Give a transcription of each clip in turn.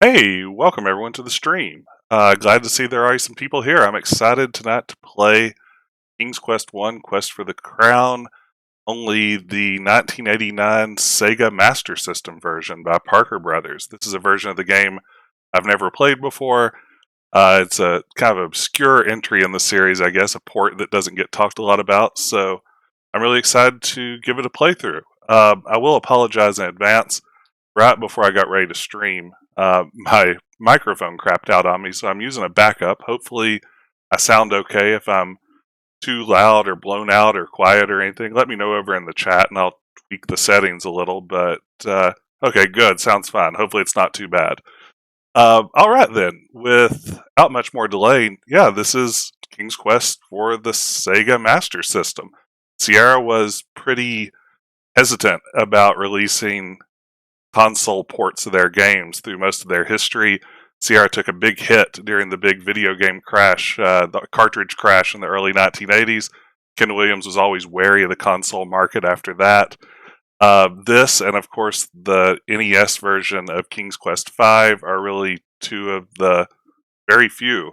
Hey, welcome everyone to the stream. Glad to see there are some people here. I'm excited tonight to play King's Quest 1 Quest for the Crown, only the 1989 Sega Master System version by Parker Brothers. This is a version of the game I've never played before. It's a kind of obscure entry in the series, I guess, a port that doesn't get talked a lot about, so I'm really excited to give it a playthrough. I will apologize in advance. Right before I got ready to stream, my microphone crapped out on me, so I'm using a backup. Hopefully, I sound okay. If I'm too loud or blown out or quiet or anything, let me know over in the chat and I'll tweak the settings a little. But okay, good. Sounds fine. Hopefully, it's not too bad. All right, then. Without much more delay, yeah, this is King's Quest for the Sega Master System. Sierra was pretty hesitant about releasing console ports of their games through most of their history. Sierra took a big hit during the big video game crash, the cartridge crash in the early 1980s. Ken Williams was always wary of the console market after that. This, and of course the NES version of King's Quest V, are really two of the very few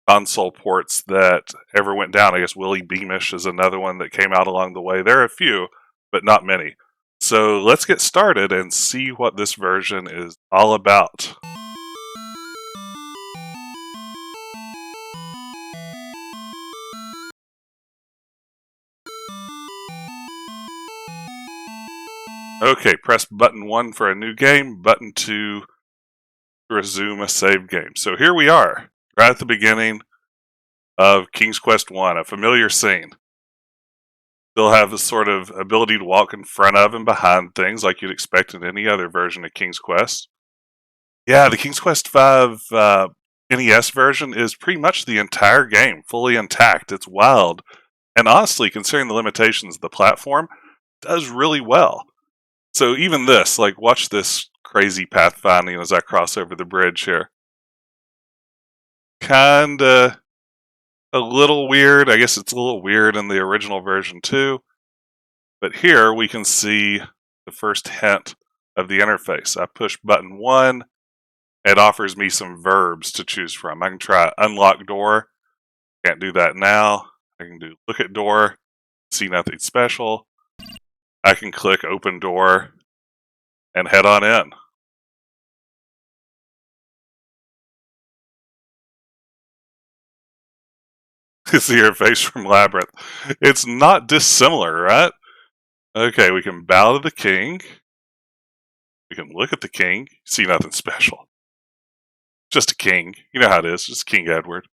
console ports that ever went down. I guess Willie Beamish is another one that came out along the way. There are a few, but not many. So let's get started and see what this version is all about. Okay, press button 1 for a new game, button 2 to resume a save game. So here we are, right at the beginning of King's Quest 1, a familiar scene. Still have the sort of ability to walk in front of and behind things like you'd expect in any other version of King's Quest. Yeah, the King's Quest V NES version is pretty much the entire game, fully intact. It's wild. And honestly, considering the limitations of the platform, it does really well. So even this, like, watch this crazy pathfinding as I cross over the bridge here. Kinda a little weird. I guess it's a little weird in the original version too. But here we can see the first hint of the interface. I push button 1. It offers me some verbs to choose from. I can try unlock door. Can't do that now. I can do look at door. See nothing special. I can click open door and head on in. See your face from Labyrinth. It's not dissimilar, right? Okay, we can bow to the king. We can look at the king. See nothing special. Just a king. You know how it is. Just King Edward.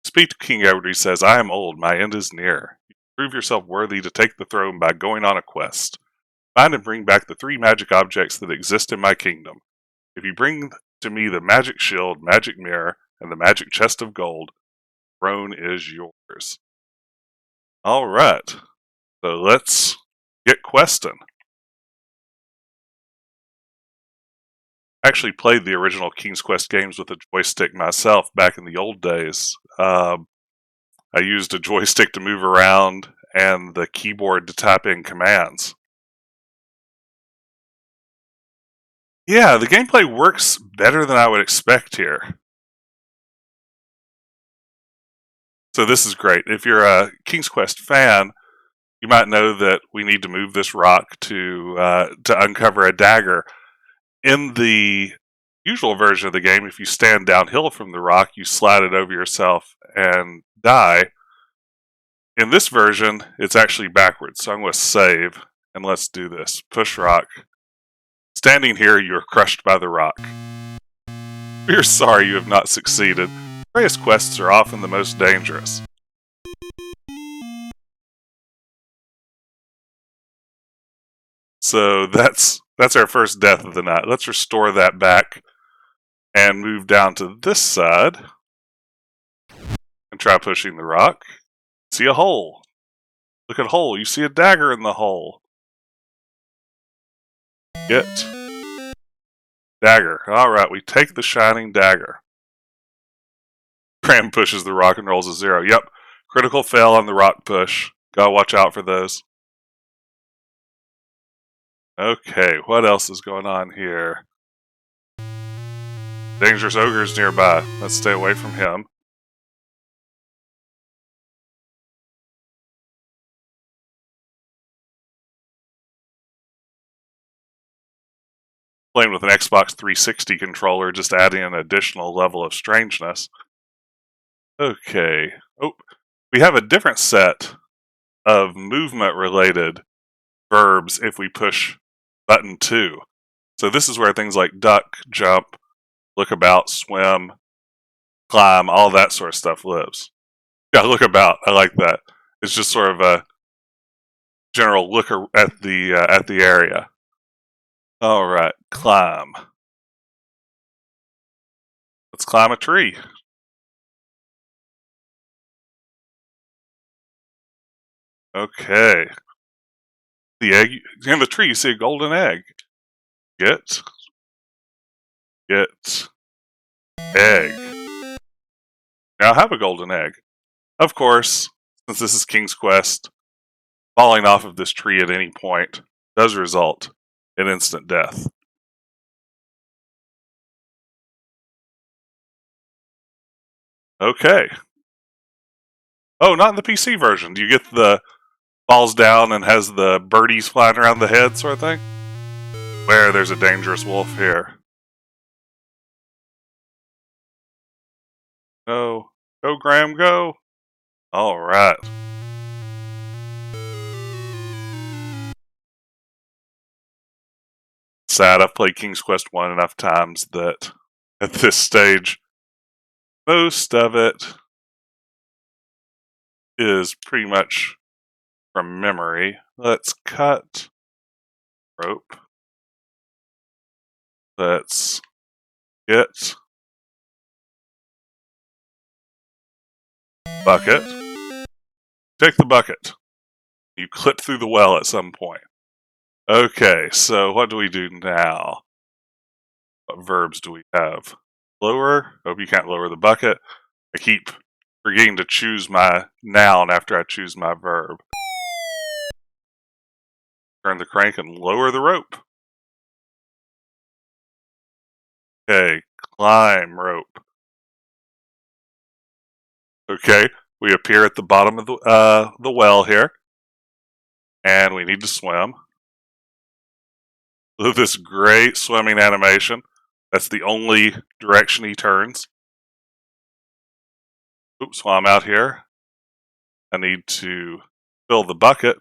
Speak to King Edward. He says, I am old. My end is near. You prove yourself worthy to take the throne by going on a quest. Find and bring back the 3 magic objects that exist in my kingdom. If you bring to me the magic shield, magic mirror, and the magic chest of gold, the throne is yours. All right. So let's get questing. I actually played the original King's Quest games with a joystick myself back in the old days. I used a joystick to move around and the keyboard to type in commands. Yeah, the gameplay works better than I would expect here. So this is great. If you're a King's Quest fan, you might know that we need to move this rock to uncover a dagger. In the usual version of the game, if you stand downhill from the rock, you slide it over yourself and die. In this version, it's actually backwards. So I'm going to save, and let's do this. Push rock. Standing here, you are crushed by the rock. We're sorry you have not succeeded. Various quests are often the most dangerous. So that's our first death of the night. Let's restore that back and move down to this side and try pushing the rock. See a hole. Look at hole. You see a dagger in the hole. Get dagger. Alright, we take the shining dagger. Cram pushes the rock and rolls a 0. Yep. Critical fail on the rock push. Gotta watch out for those. Okay, what else is going on here? Dangerous ogres nearby. Let's stay away from him. Playing with an Xbox 360 controller, just adding an additional level of strangeness. Okay. Oh, we have a different set of movement-related verbs if we push button 2. So this is where things like duck, jump, look about, swim, climb, all that sort of stuff lives. Yeah, look about. I like that. It's just sort of a general look at the area. All right, climb. Let's climb a tree. Okay. The egg in the tree. You see a golden egg. Get egg. Now I have a golden egg. Of course, since this is King's Quest, falling off of this tree at any point does result in instant death. Okay. Oh, not in the PC version. Do you get the falls down and has the birdies flying around the head sort of thing? Where there's a dangerous wolf here. Go. Go, Graham, go. Alright. Sad, I've played King's Quest 1 enough times that at this stage, most of it is pretty much from memory. Let's cut rope. Let's get bucket. Take the bucket. You clip through the well at some point. Okay, so what do we do now? What verbs do we have? Lower? Hope you can't lower the bucket. I keep forgetting to choose my noun after I choose my verb. Turn the crank and lower the rope. Okay, climb rope. Okay, we appear at the bottom of the well here, and we need to swim. Look at this great swimming animation. That's the only direction he turns. Oops, while I'm out here, I need to fill the bucket.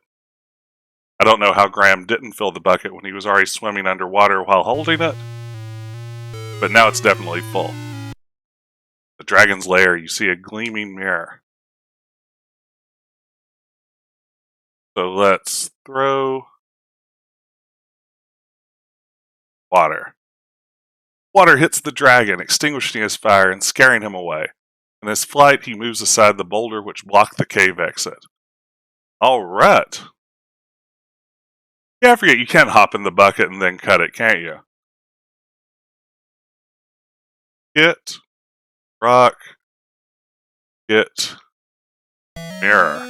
I don't know how Graham didn't fill the bucket when he was already swimming underwater while holding it, but now it's definitely full. The dragon's lair, you see a gleaming mirror. So let's throw water. Water hits the dragon, extinguishing his fire and scaring him away. In his flight, he moves aside the boulder which blocked the cave exit. Alright. Yeah, I forget, you can't hop in the bucket and then cut it, can't you? Get rock, get mirror.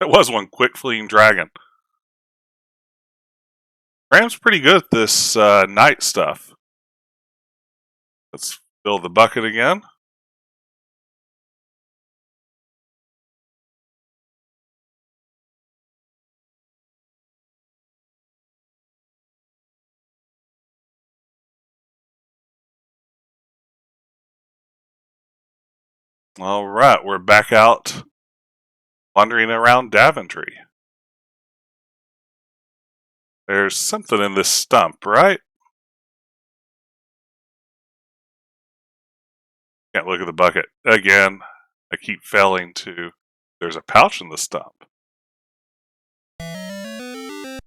It was one quick fleeing dragon. Graham's pretty good at this night stuff. Let's fill the bucket again. Alright, we're back out wandering around Daventry. There's something in this stump, right? Can't look at the bucket. Again, I keep failing to. There's a pouch in the stump. I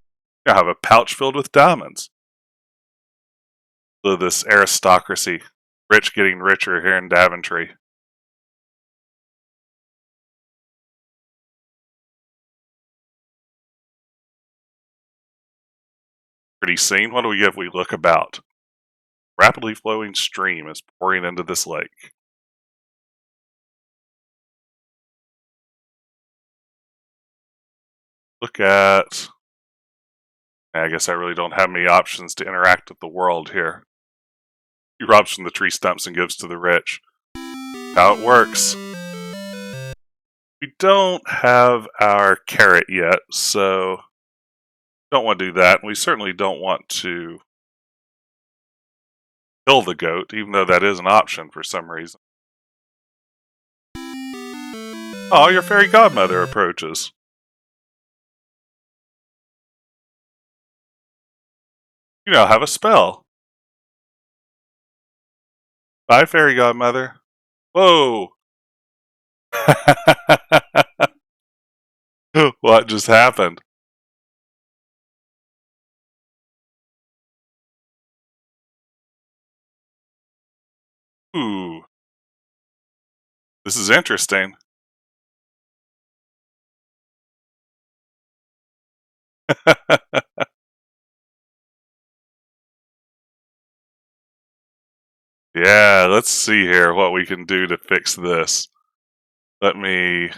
have a pouch filled with diamonds. Look at this aristocracy. Rich getting richer here in Daventry. Pretty scene. What do we get if we look about? Rapidly flowing stream is pouring into this lake. Look at... I guess I really don't have many options to interact with the world here. He robs from the tree stumps and gives to the rich. How it works. We don't have our carrot yet, so don't want to do that. We certainly don't want to kill the goat, even though that is an option for some reason. Oh, your fairy godmother approaches. You now have a spell. Bye, fairy godmother. Whoa! What just happened? Ooh, this is interesting. Yeah, let's see here what we can do to fix this. Let me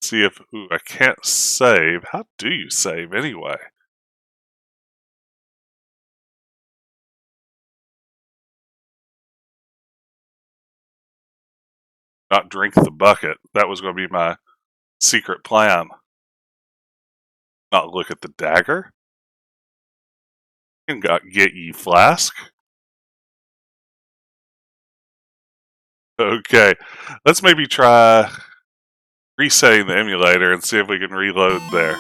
see if... Ooh, I can't save. How do you save anyway? Not drink the bucket. That was going to be my secret plan. Not look at the dagger. And got get ye flask. Okay, let's maybe try resetting the emulator and see if we can reload there.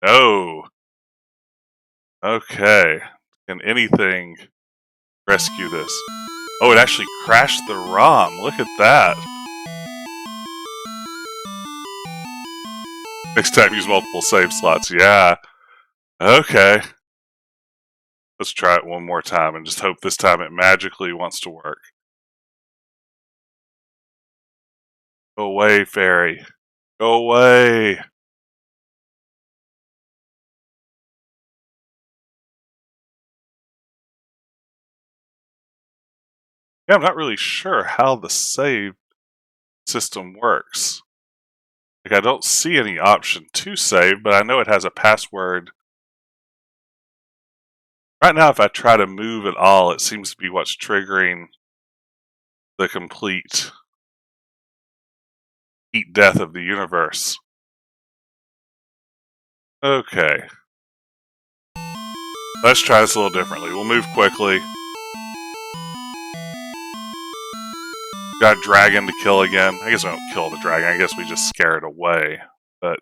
No. Okay. Can anything rescue this? Oh, it actually crashed the ROM. Look at that. Next time, use multiple save slots. Yeah. Okay. Let's try it one more time and just hope this time it magically wants to work. Go away, fairy. Go away. Yeah, I'm not really sure how the save system works. Like, I don't see any option to save, but I know it has a password. Right now, if I try to move at all, it seems to be what's triggering the complete heat death of the universe. Okay. Let's try this a little differently. We'll move quickly. Got a dragon to kill again. I guess we don't kill the dragon. I guess we just scare it away. But,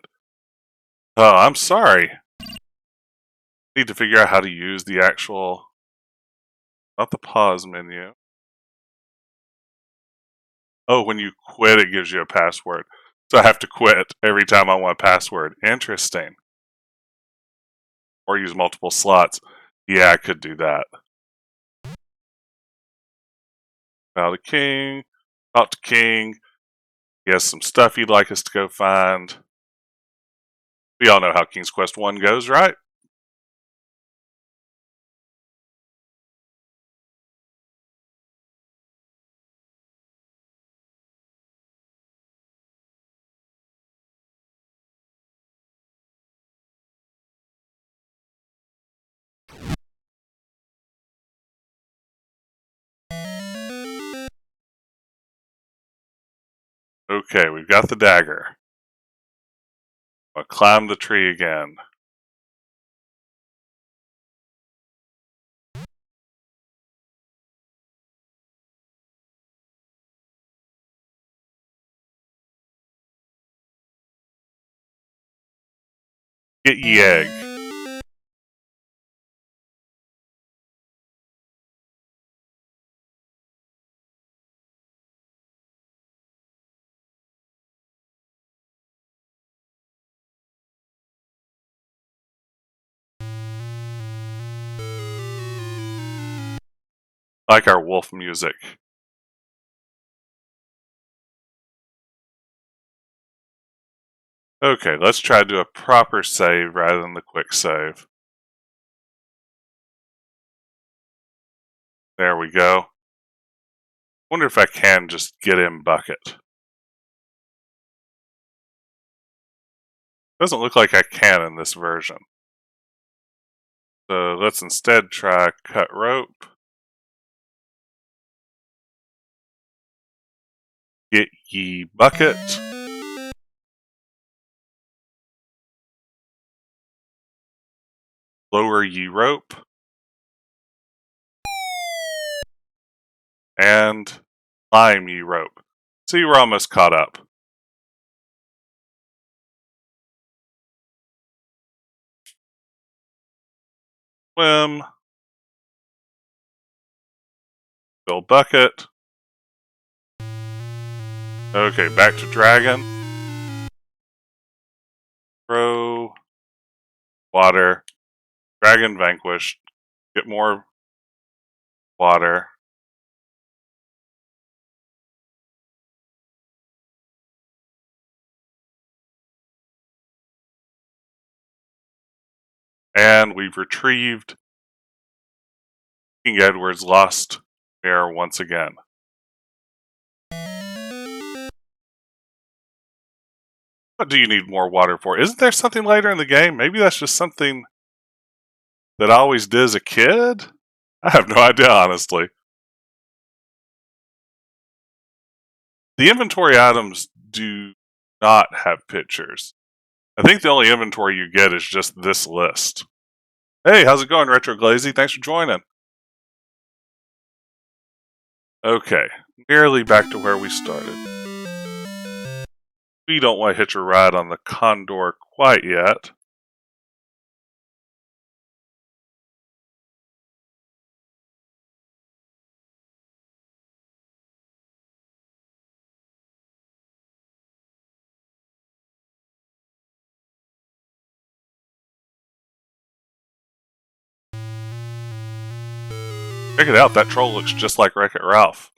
oh, I'm sorry. Need to figure out how to use the actual, not the pause menu. Oh, when you quit, it gives you a password. So I have to quit every time I want a password. Interesting. Or use multiple slots. Yeah, I could do that. Bow to king. Talk to king. He has some stuff he'd like us to go find. We all know how King's Quest 1 goes, right? Okay, we've got the dagger. I'll climb the tree again. Get ye egg. Like our wolf music. Okay, let's try to do a proper save rather than the quick save. There we go. Wonder if I can just get in bucket. Doesn't look like I can in this version. So let's instead try cut rope. Get ye bucket. Lower ye rope. And climb ye rope. See, we're almost caught up. Swim. Fill bucket. Okay, back to dragon. Throw. Water. Dragon vanquished. Get more water. And we've retrieved King Edward's lost heir once again. What do you need more water for? Isn't there something later in the game? Maybe that's just something that I always did as a kid? I have no idea, honestly. The inventory items do not have pictures. I think the only inventory you get is just this list. Hey, how's it going, Retro Glazy? Thanks for joining. Okay, nearly back to where we started. We don't want to hitch a ride on the Condor quite yet. Check it out, that troll looks just like Wreck-It Ralph.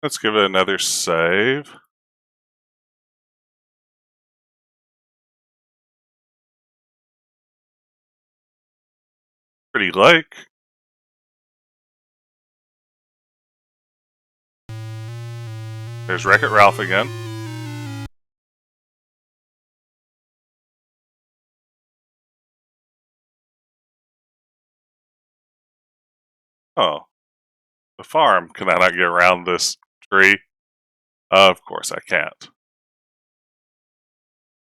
Let's give it another save. Pretty lake. There's Wreck-It Ralph again. Oh, the farm. Can I not get around this tree? Of course I can't.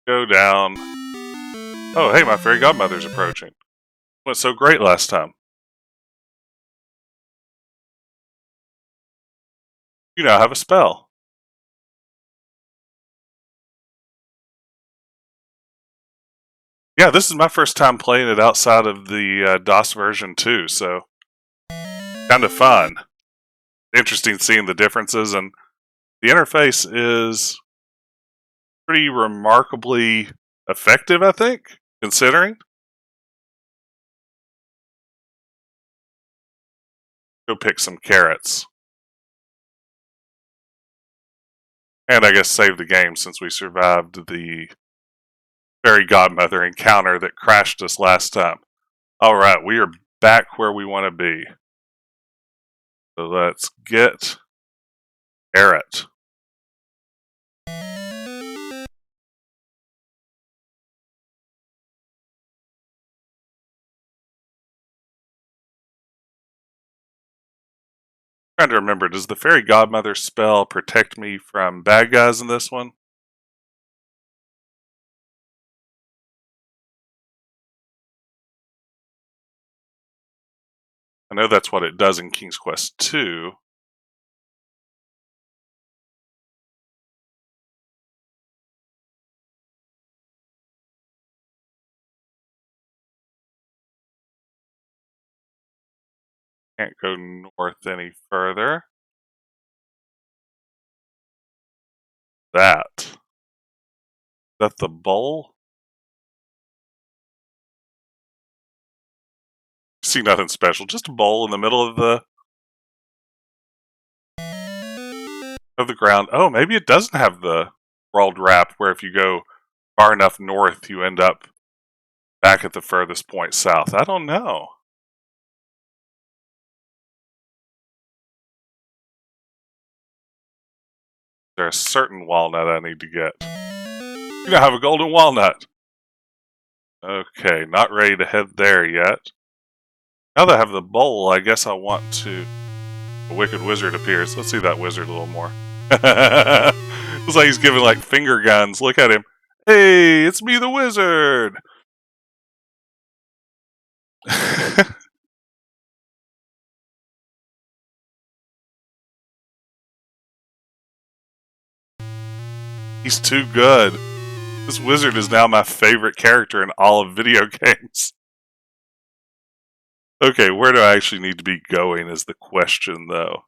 Go down. Oh, hey, my fairy godmother's approaching. Went so great last time. You now have a spell. Yeah, this is my first time playing it outside of the DOS version too, so kind of fun. Interesting seeing the differences, and the interface is pretty remarkably effective, I think, considering. Go pick some carrots. And I guess save the game since we survived the fairy godmother encounter that crashed us last time. Alright, we are back where we want to be. So let's get carrot. Trying to remember, does the fairy godmother spell protect me from bad guys in this one? I know that's what it does in King's Quest 2. Can't go north any further. That. Is that the bowl? See nothing special, just a bowl in the middle of the ground. Oh, maybe it doesn't have the world wrap where if you go far enough north you end up back at the furthest point south. I don't know. There's a certain walnut I need to get. You now have a golden walnut. Okay, not ready to head there yet. Now that I have the bowl, I guess I want to... A wicked wizard appears. Let's see that wizard a little more. Looks like he's giving like finger guns. Look at him. Hey, it's me, the wizard. He's too good. This wizard is now my favorite character in all of video games. Okay, where do I actually need to be going is the question, though.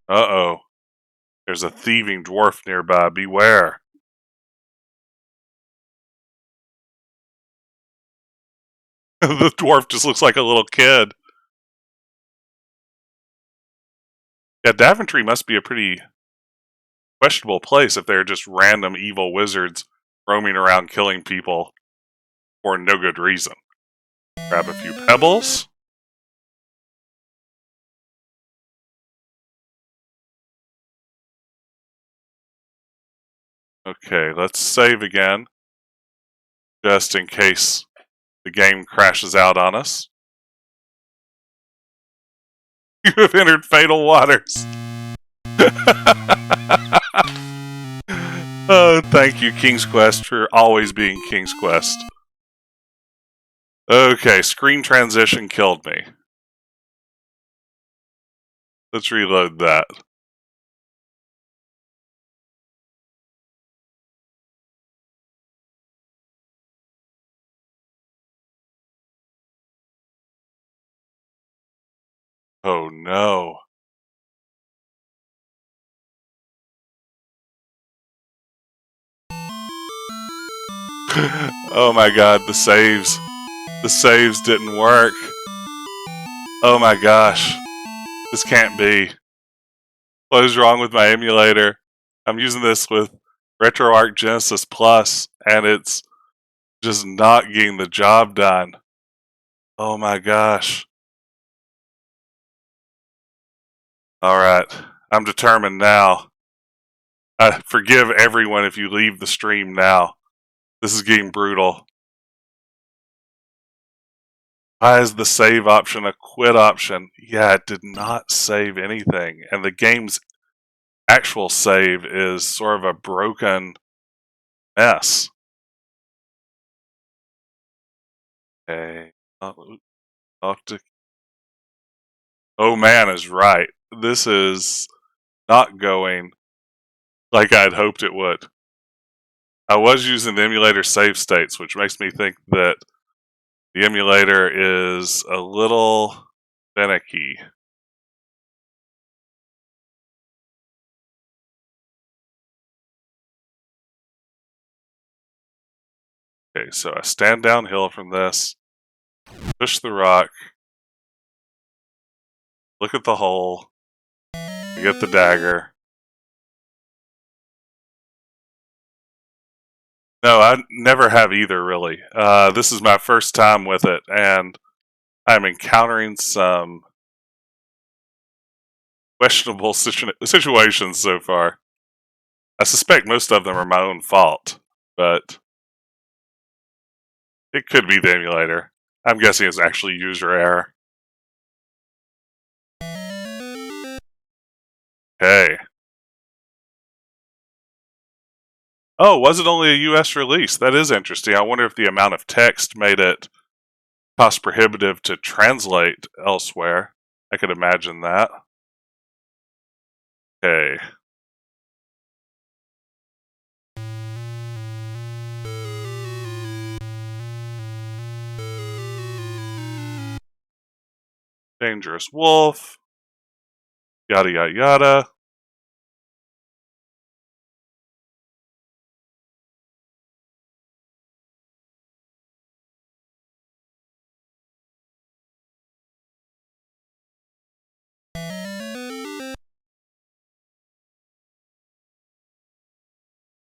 Uh-oh. There's a thieving dwarf nearby. Beware. The dwarf just looks like a little kid. Yeah, Daventry must be a pretty questionable place if they're just random evil wizards roaming around killing people for no good reason. Grab a few pebbles. Okay, let's save again. Just in case the game crashes out on us. You have entered fatal waters. Oh, thank you, King's Quest, for always being King's Quest. Okay, screen transition killed me. Let's reload that. Oh no. Oh my god, the saves. The saves didn't work. Oh my gosh. This can't be. What is wrong with my emulator? I'm using this with RetroArch Genesis Plus, and it's just not getting the job done. Oh my gosh. Alright, I'm determined now. I forgive everyone if you leave the stream now. This is getting brutal. Why is the save option a quit option? Yeah, it did not save anything. And the game's actual save is sort of a broken mess. Okay. Oh man is right. This is not going like I'd hoped it would. I was using the emulator save states, which makes me think that the emulator is a little finicky. Okay, so I stand downhill from this, push the rock, look at the hole, I get the dagger. No, I never have either, really. This is my first time with it, and I'm encountering some questionable situations so far. I suspect most of them are my own fault, but it could be the emulator. I'm guessing it's actually user error. Okay. Oh, was it only a US release? That is interesting. I wonder if the amount of text made it cost prohibitive to translate elsewhere. I could imagine that. Okay. Dangerous wolf. Yada yada yada.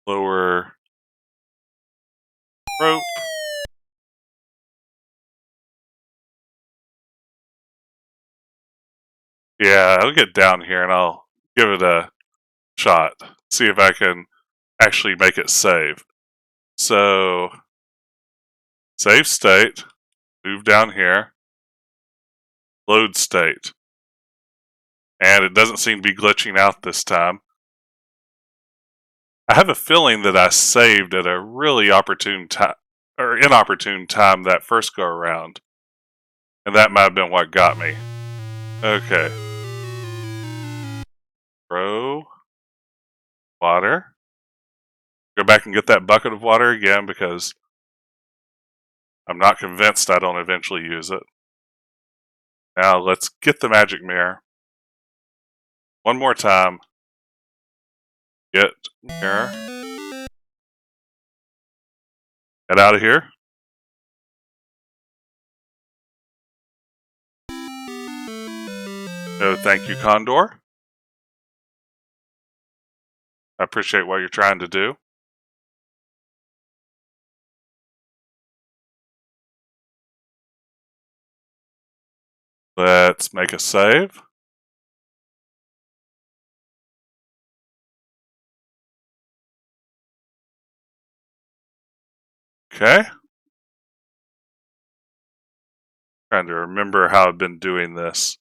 lower rope. Yeah, I'll get down here and I'll give it a shot. See if I can actually make it save. So, save state, move down here, load state. And it doesn't seem to be glitching out this time. I have a feeling that I saved at a really opportune time, or inopportune time that first go around. And that might have been what got me. Okay. Throw water. Go back and get that bucket of water again because I'm not convinced I don't eventually use it. Now let's get the magic mirror. One more time. Get mirror. Get out of here. No, thank you, Condor. I appreciate what you're trying to do. Let's make a save. Okay. Trying to remember how I've been doing this.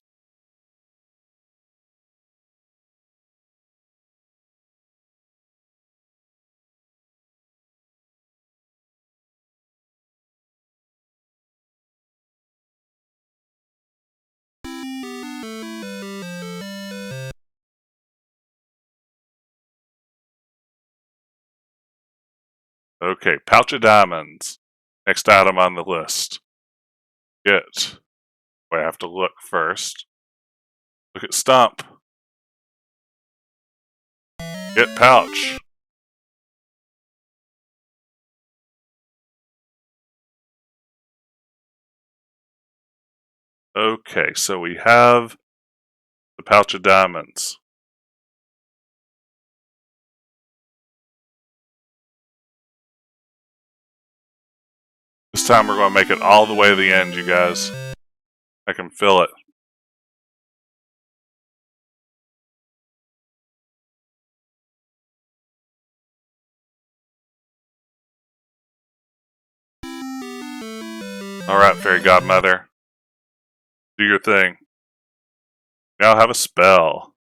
Okay, pouch of diamonds. Next item on the list. Get. I have to look first. Look at stump. Get pouch. Okay, so we have the pouch of diamonds. This time we're going to make it all the way to the end, you guys. I can feel it. Alright, Fairy Godmother. Do your thing. Now have a spell.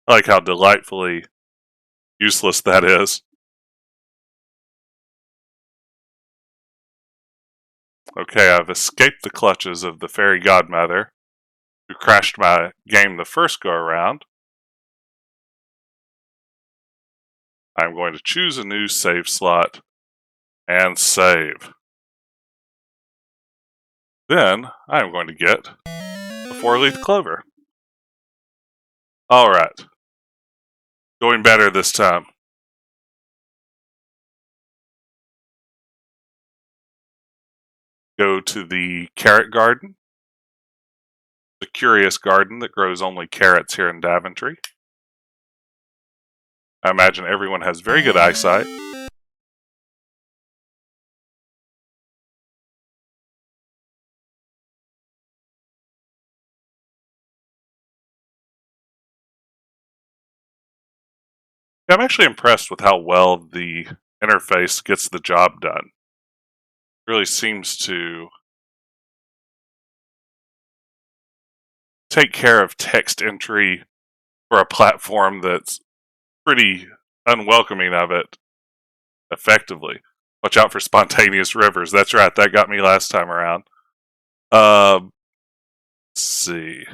I like how delightfully useless that is. Okay, I've escaped the clutches of the Fairy Godmother, who crashed my game the first go around. I'm going to choose a new save slot and save. Then I'm going to get the 4-leaf clover. Alright. Going better this time. Go to the carrot garden. The curious garden that grows only carrots here in Daventry. I imagine everyone has very good eyesight. I'm actually impressed with how well the interface gets the job done. It really seems to take care of text entry for a platform that's pretty unwelcoming of it effectively. Watch out for spontaneous rivers. That's right, that got me last time around. Let's see.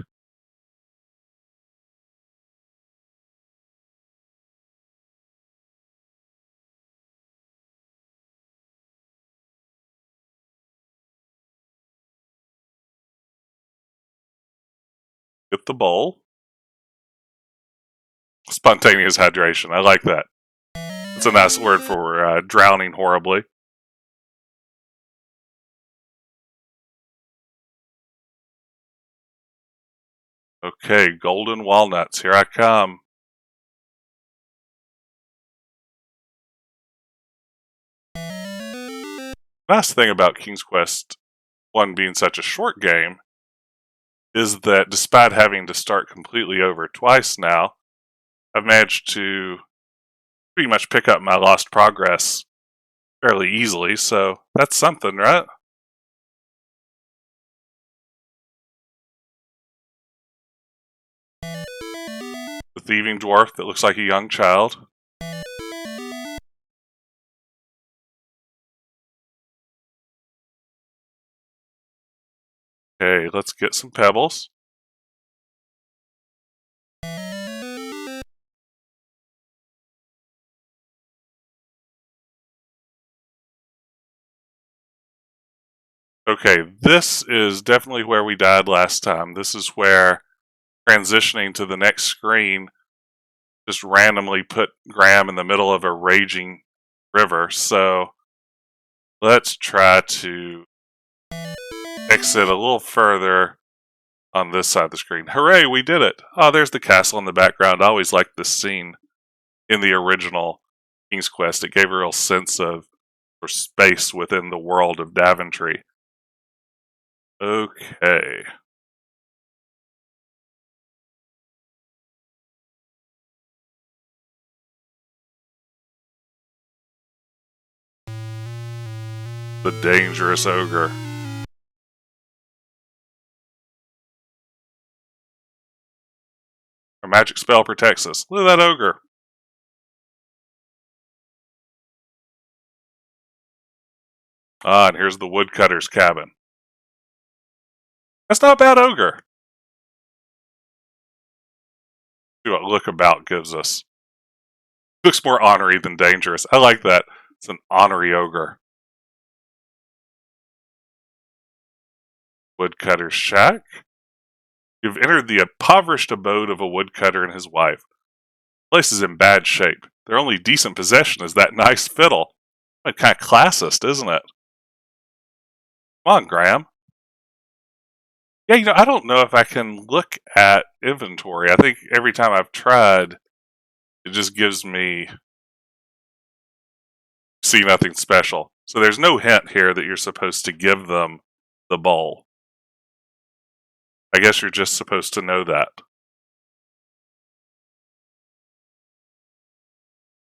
Get the bowl. Spontaneous hydration. I like that. It's a nice word for drowning horribly. Okay, golden walnuts. Here I come. Nice thing about King's Quest 1 being such a short game is that despite having to start completely over twice now, I've managed to pretty much pick up my lost progress fairly easily, so that's something, right? The thieving dwarf that looks like a young child. Okay, let's get some pebbles. Okay, this is definitely where we died last time. This is where transitioning to the next screen just randomly put Graham in the middle of a raging river. So let's try to exit a little further on this side of the screen. Hooray, we did it! Oh, there's the castle in the background. I always liked this scene in the original King's Quest. It gave a real sense of space within the world of Daventry. Okay. The dangerous ogre. Our magic spell protects us. Look at that ogre. Ah, and here's the woodcutter's cabin. That's not a bad ogre. See what Lookabout gives us. Looks more ornery than dangerous. I like that. It's an ornery ogre. Woodcutter's shack. You've entered the impoverished abode of a woodcutter and his wife. The place is in bad shape. Their only decent possession is that nice fiddle. Kind of classist, isn't it? Come on, Graham. Yeah, I don't know if I can look at inventory. I think every time I've tried, it just gives me see nothing special. So there's no hint here that you're supposed to give them the bowl. I guess you're just supposed to know that.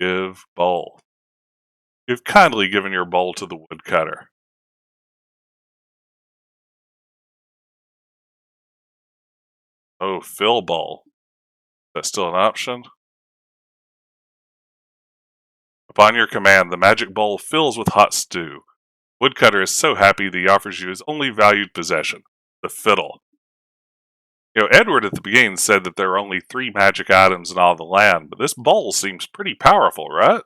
Give bowl. You've kindly given your bowl to the woodcutter. Oh, fill bowl. Is that still an option? Upon your command, the magic bowl fills with hot stew. Woodcutter is so happy that he offers you his only valued possession, the fiddle. Edward at the beginning said that there are only 3 magic items in all the land, but this bowl seems pretty powerful, right?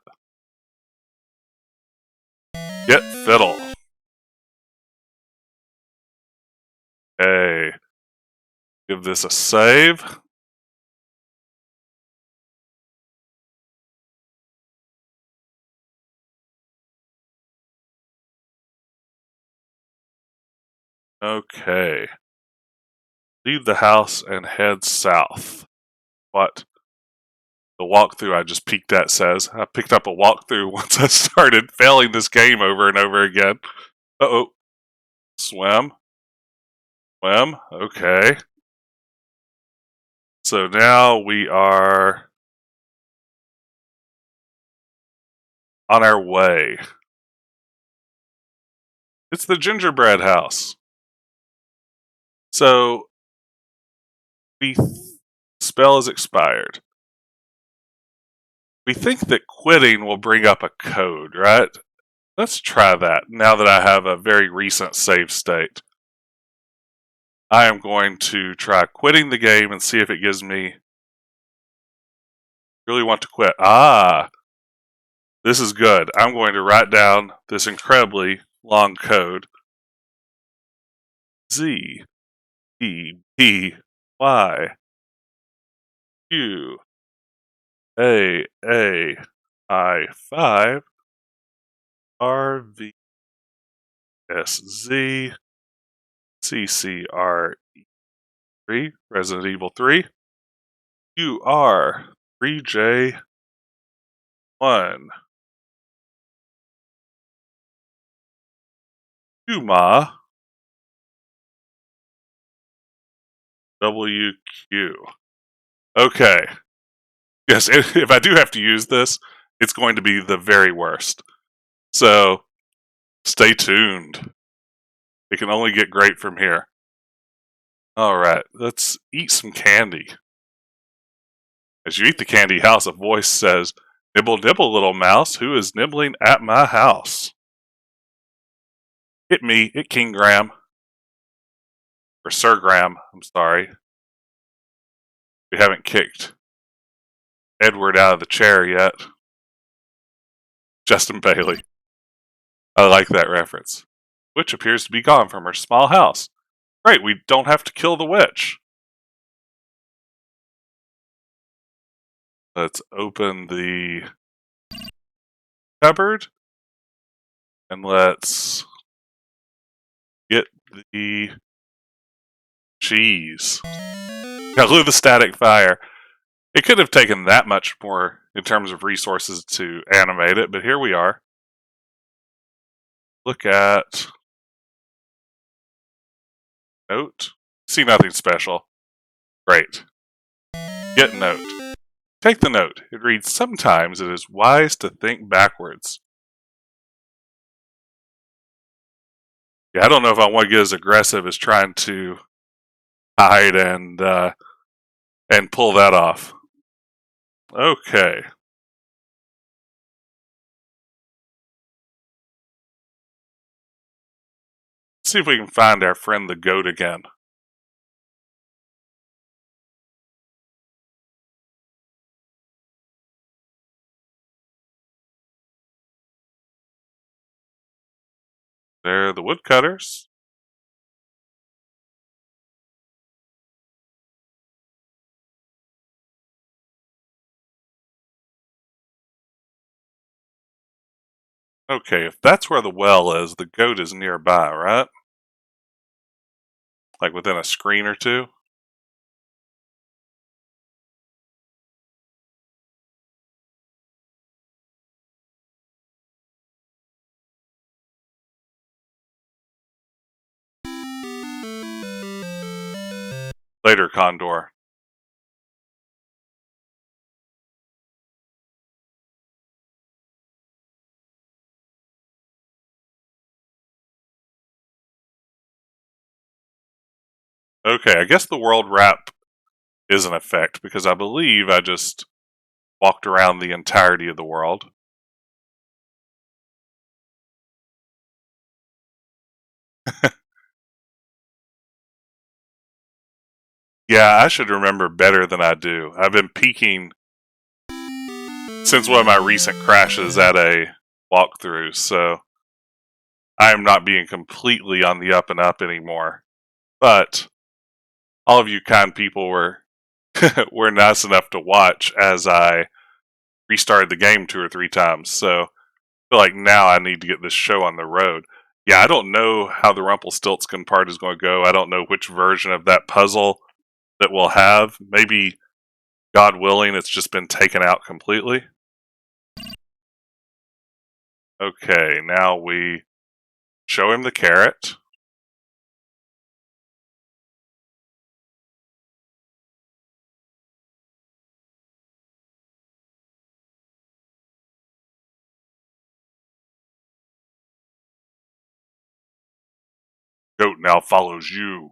Get fiddle. Hey. Give this a save. Okay. Leave the house and head south. What? The walkthrough I just peeked at says. I picked up a walkthrough once I started failing this game over and over again. Uh-oh. Swim. Swim. Okay. So now we are on our way. It's the Gingerbread House. So, the spell is expired. We think that quitting will bring up a code, right? Let's try that now that I have a very recent save state. I am going to try quitting the game and see if it gives me... Really want to quit. Ah! This is good. I'm going to write down this incredibly long code. Z E P Y Q A I 5 R V S Z C C R E 3 Resident Evil 3 U R 3 J 1 Kuma WQ. Okay. Yes, if I do have to use this, it's going to be the very worst. So, stay tuned. It can only get great from here. Alright, let's eat some candy. As you eat the candy house, a voice says, "Nibble, nibble, little mouse, who is nibbling at my house?" "It me, it King Graham." Or Sir Graham, I'm sorry. We haven't kicked Edward out of the chair yet. Justin Bailey. I like that reference. Witch appears to be gone from her small house. Great, we don't have to kill the witch. Let's open the cupboard. And let's get the cheese. Now, glue the static fire. It could have taken that much more in terms of resources to animate it, but here we are. Look at note. See nothing special. Great. Get note. Take the note. It reads, "Sometimes it is wise to think backwards." Yeah, I don't know if I want to get as aggressive as trying to hide and pull that off. Okay. See if we can find our friend the goat again. They're the woodcutters. Okay, if that's where the well is, the goat is nearby, right? Like within a screen or two? Later, Condor. Okay, I guess the world wrap is in effect because I believe I just walked around the entirety of the world. Yeah, I should remember better than I do. I've been peeking since one of my recent crashes at a walkthrough, so I am not being completely on the up and up anymore. But all of you kind people were were nice enough to watch as I restarted the game 2 or 3 times. So I feel like now I need to get this show on the road. Yeah, I don't know how the Rumpelstiltskin part is going to go. I don't know which version of that puzzle that we'll have. Maybe, God willing, it's just been taken out completely. Okay, now we show him the carrot. Goat now follows you.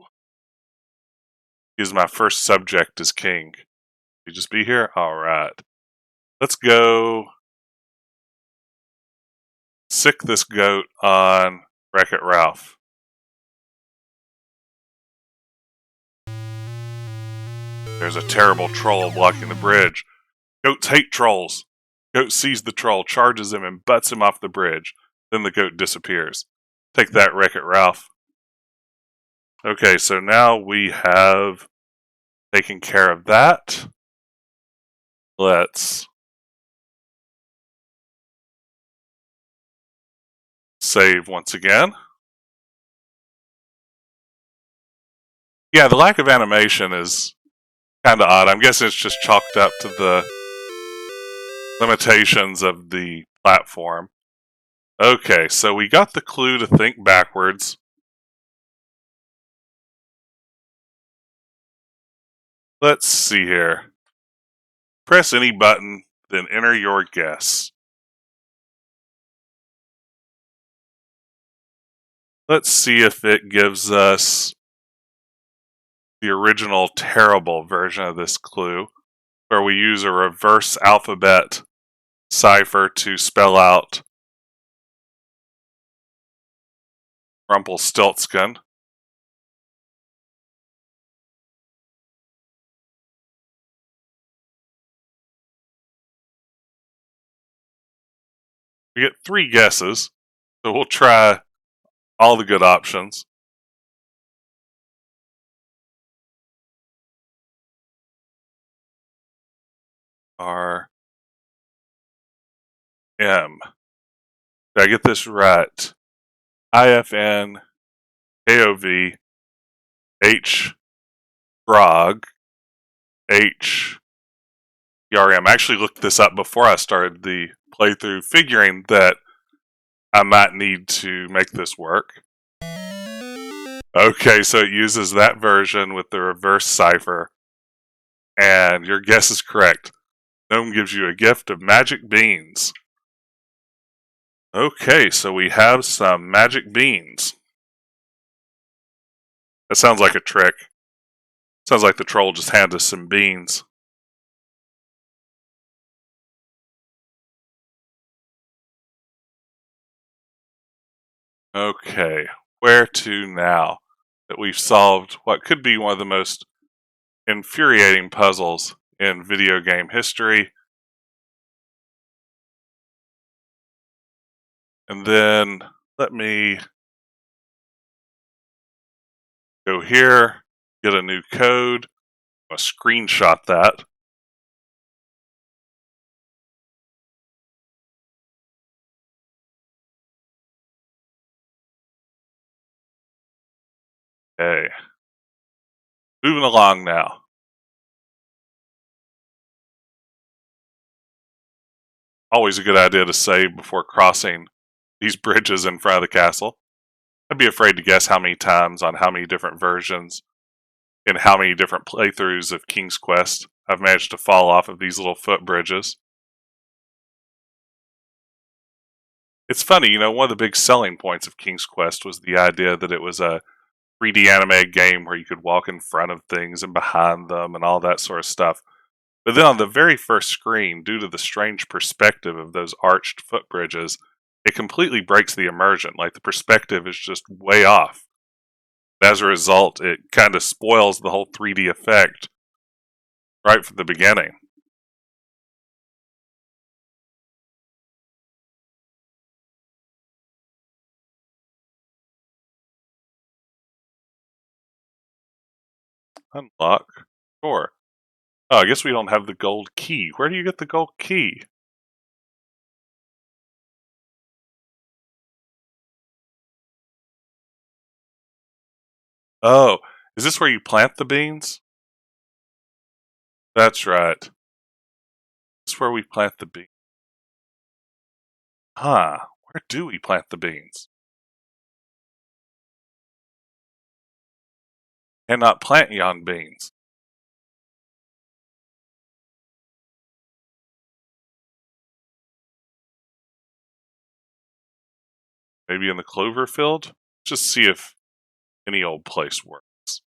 He is my first subject as king. You just be here? Alright. Let's go sick this goat on Wreck-It Ralph. There's a terrible troll blocking the bridge. Goats hate trolls. Goat sees the troll, charges him, and butts him off the bridge. Then the goat disappears. Take that, Wreck-It Ralph. Okay, so now we have taken care of that. Let's save once again. Yeah, the lack of animation is kind of odd. I'm guessing it's just chalked up to the limitations of the platform. Okay, so we got the clue to think backwards. Let's see here. Press any button, then enter your guess. Let's see if it gives us the original terrible version of this clue, where we use a reverse alphabet cipher to spell out Rumpelstiltskin. We get 3 guesses, so we'll try all the good options. R M. Did I get this right? IFN KOV H Grog H ERM. I actually looked this up before I started the playthrough, figuring that I might need to make this work. Okay, so it uses that version with the reverse cipher. And your guess is correct. Gnome gives you a gift of magic beans. Okay, so we have some magic beans. That sounds like a trick. Sounds like the troll just handed us some beans. Okay, where to now that we've solved what could be one of the most infuriating puzzles in video game history? And then let me go here, get a new code. I'm going to screenshot that. Okay. Moving along now. Always a good idea to save before crossing these bridges in front of the castle. I'd be afraid to guess how many times on how many different versions in how many different playthroughs of King's Quest I've managed to fall off of these little footbridges. It's funny, one of the big selling points of King's Quest was the idea that it was a 3D anime game where you could walk in front of things and behind them and all that sort of stuff. But then on the very first screen, due to the strange perspective of those arched footbridges, it completely breaks the immersion. Like the perspective is just way off. As a result, it kind of spoils the whole 3D effect right from the beginning. Unlock. Sure. Oh, I guess we don't have the gold key. Where do you get the gold key? Oh, is this where you plant the beans? That's right. This is where we plant the beans. Huh. Where do we plant the beans? Cannot plant yon beans. Maybe in the clover field? Just see if any old place works.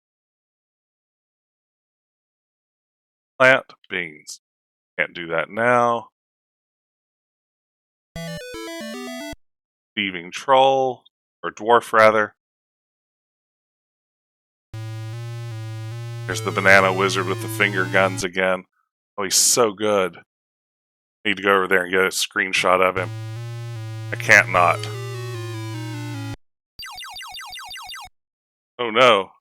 Plant beans. Can't do that now. Thieving troll, or dwarf rather. There's the banana wizard with the finger guns again. Oh, he's so good. Need to go over there and get a screenshot of him. I can't not. Oh no.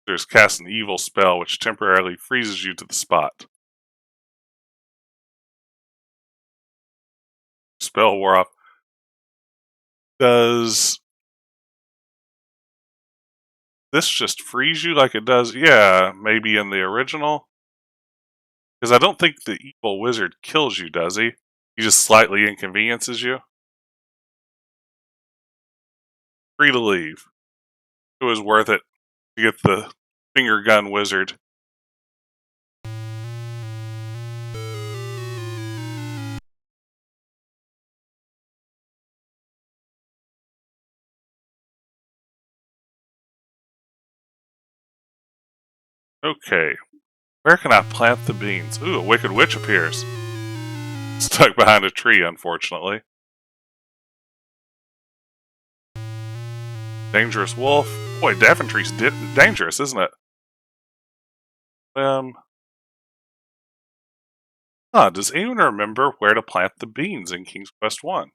There's cast an evil spell which temporarily freezes you to the spot. Spell wore off. Does this just freeze you like it does? Yeah, maybe in the original. Because I don't think the evil wizard kills you, does he? He just slightly inconveniences you. Free to leave. It was worth it to get the finger gun wizard. Okay, where can I plant the beans? Ooh, a wicked witch appears. Stuck behind a tree, unfortunately. Dangerous wolf. Boy, Daventry's dangerous, isn't it? Does anyone remember where to plant the beans in King's Quest 1?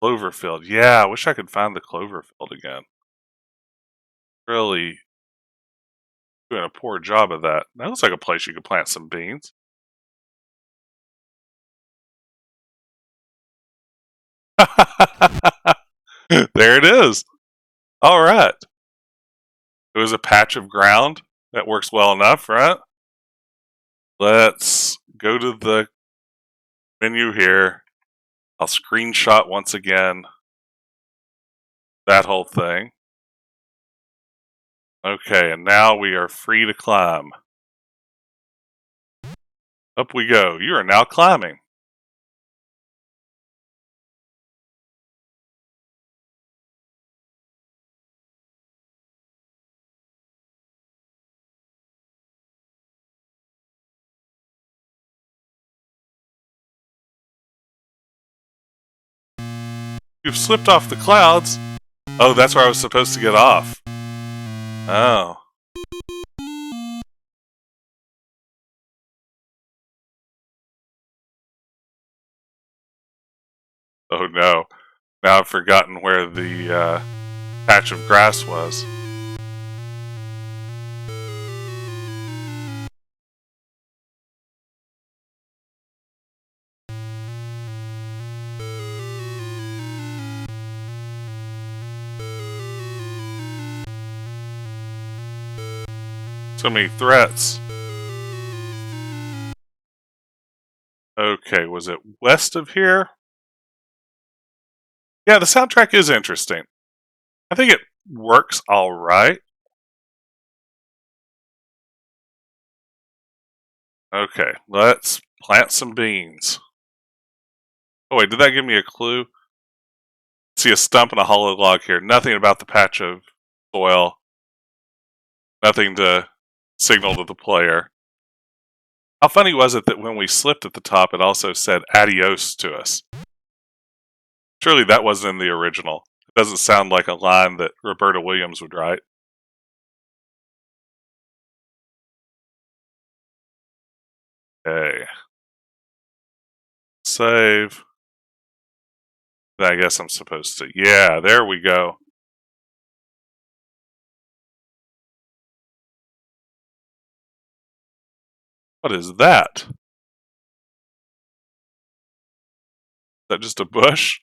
Cloverfield. Yeah, I wish I could find the Cloverfield again. Really doing a poor job of that. That looks like a place you could plant some beans. There it is. All right. It was a patch of ground. That works well enough, right? Let's go to the menu here. I'll screenshot once again that whole thing. Okay, and now we are free to climb. Up we go. You are now climbing. You've slipped off the clouds. Oh, that's where I was supposed to get off. Oh. Oh no. Now I've forgotten where the patch of grass was. So many threats. Okay, was it west of here? Yeah, the soundtrack is interesting. I think it works alright. Okay, let's plant some beans. Oh wait, did that give me a clue? See a stump and a hollow log here. Nothing about the patch of soil. Nothing to signal to the player. How funny was it that when we slipped at the top, it also said adios to us? Surely that wasn't in the original. It doesn't sound like a line that Roberta Williams would write. Okay. Save. I guess I'm supposed to. Yeah, there we go. What is that? Is that just a bush?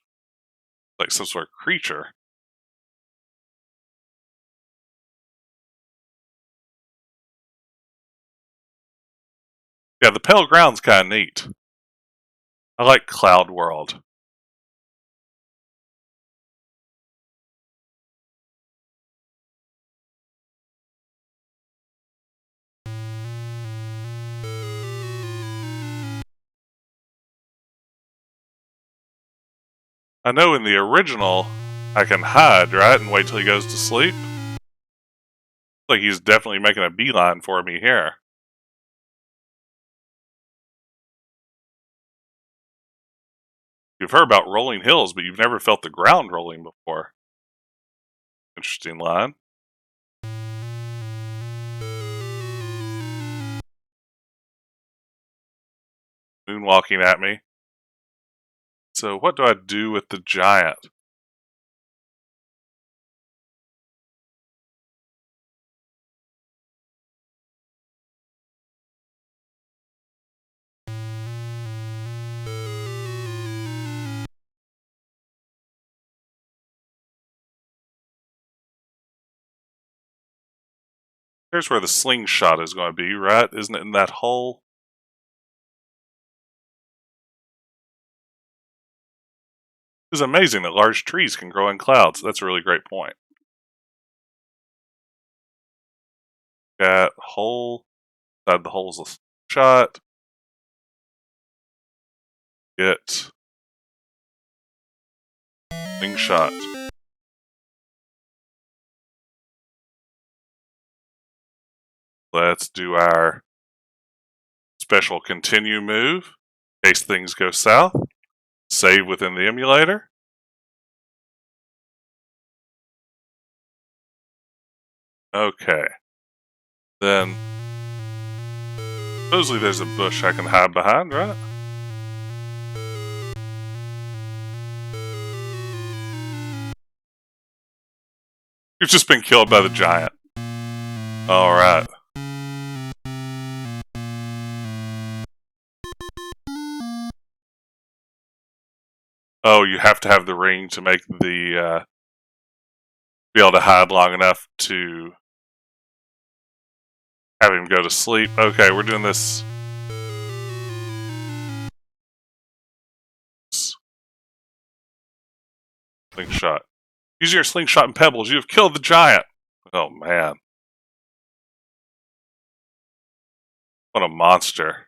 Like some sort of creature. Yeah, the pale ground's kind of neat. I like Cloud World. I know in the original, I can hide, right, and wait till he goes to sleep. Like he's definitely making a beeline for me here. You've heard about rolling hills, but you've never felt the ground rolling before. Interesting line. Moonwalking at me. So what do I do with the giant? Here's where the slingshot is going to be, right? Isn't it in that hole? It's amazing that large trees can grow in clouds. That's a really great point. Got hole. Inside the hole's a slingshot. Get slingshot. Let's do our special continue move. In case things go south. Save within the emulator. Okay. Then, supposedly there's a bush I can hide behind, right? You've just been killed by the giant. Alright. Oh, you have to have the ring to make the, be able to hide long enough to have him go to sleep. Okay, we're doing this. Slingshot. Use your slingshot and pebbles. You have killed the giant. Oh, man. What a monster.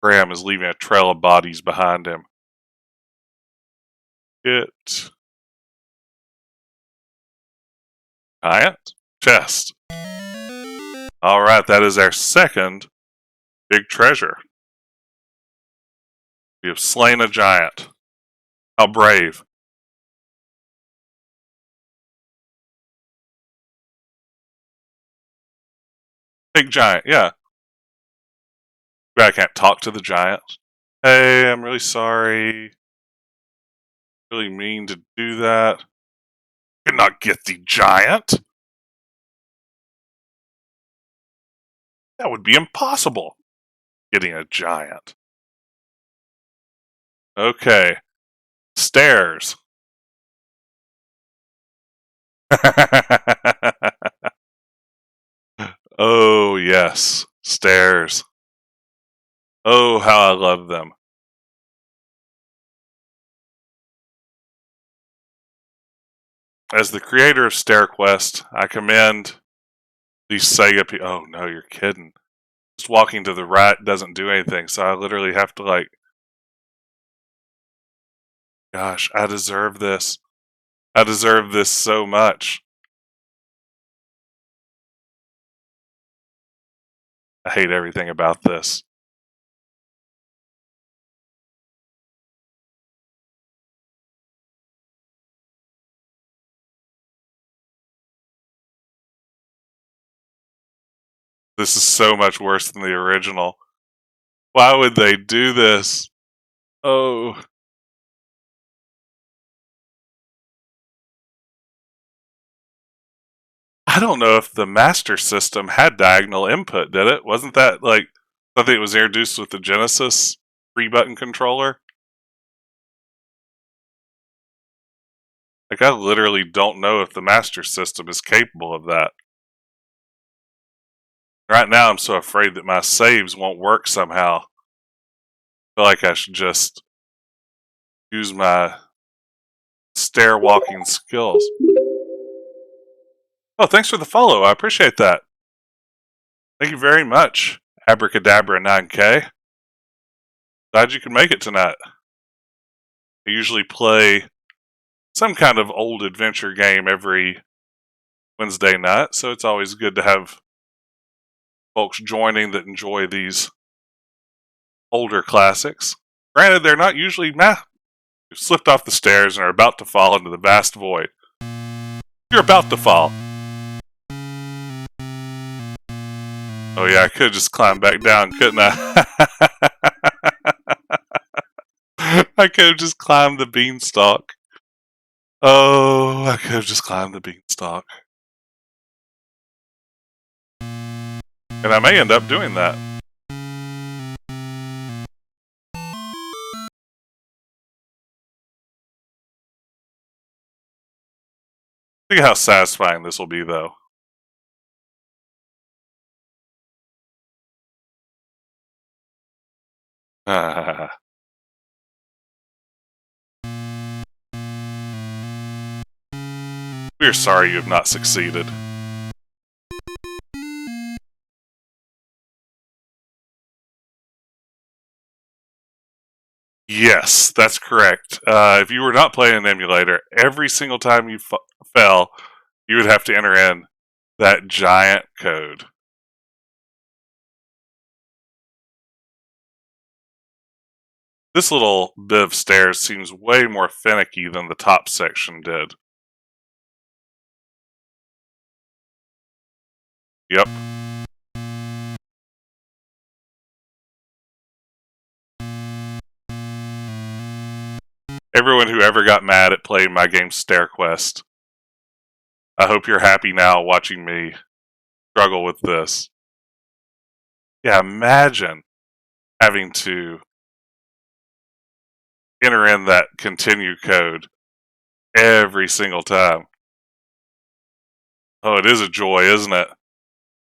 Graham is leaving a trail of bodies behind him. It. Giant? Chest. Alright, that is our second big treasure. We have slain a giant. How brave. Big giant, yeah. I can't talk to the giant. Hey, I'm really sorry. Really mean to do that. You cannot get the giant. That would be impossible. Getting a giant. Okay. Stairs. Oh, yes. Stairs. Oh, how I love them. As the creator of StairQuest, I commend these Sega people. Oh, no, you're kidding. Just walking to the right doesn't do anything, so I literally have to, like... Gosh, I deserve this. I deserve this so much. I hate everything about this. This is so much worse than the original. Why would they do this? Oh. I don't know if the Master System had diagonal input, did it? Wasn't that, like, something that was introduced with the Genesis 3-button controller? Like, I literally don't know if the Master System is capable of that. Right now, I'm so afraid that my saves won't work somehow. I feel like I should just use my stair walking skills. Oh, thanks for the follow. I appreciate that. Thank you very much, Abracadabra 9K. Glad you could make it tonight. I usually play some kind of old adventure game every Wednesday night, so it's always good to have folks joining that enjoy these older classics. Granted, they're not usually You've slipped off the stairs and are about to fall into the vast void. You're about to fall. Oh yeah, I could just climb back down, couldn't I? I could have just climbed the beanstalk. Oh, I could have just climbed the beanstalk. And I may end up doing that. Think how satisfying this will be, though. We are sorry you have not succeeded. Yes, that's correct. If you were not playing an emulator, every single time you fell, you would have to enter in that giant code. This little bit of stairs seems way more finicky than the top section did. Yep. Everyone who ever got mad at playing my game Stair Quest, I hope you're happy now watching me struggle with this. Yeah, imagine having to enter in that continue code every single time. Oh, it is a joy, isn't it?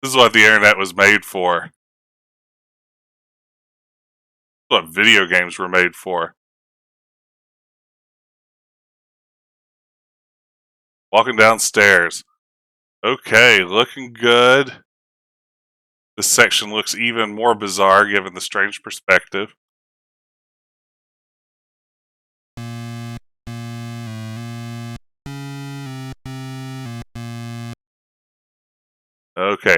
This is what the internet was made for. This is what video games were made for. Walking downstairs. Okay, looking good. This section looks even more bizarre given the strange perspective. Okay.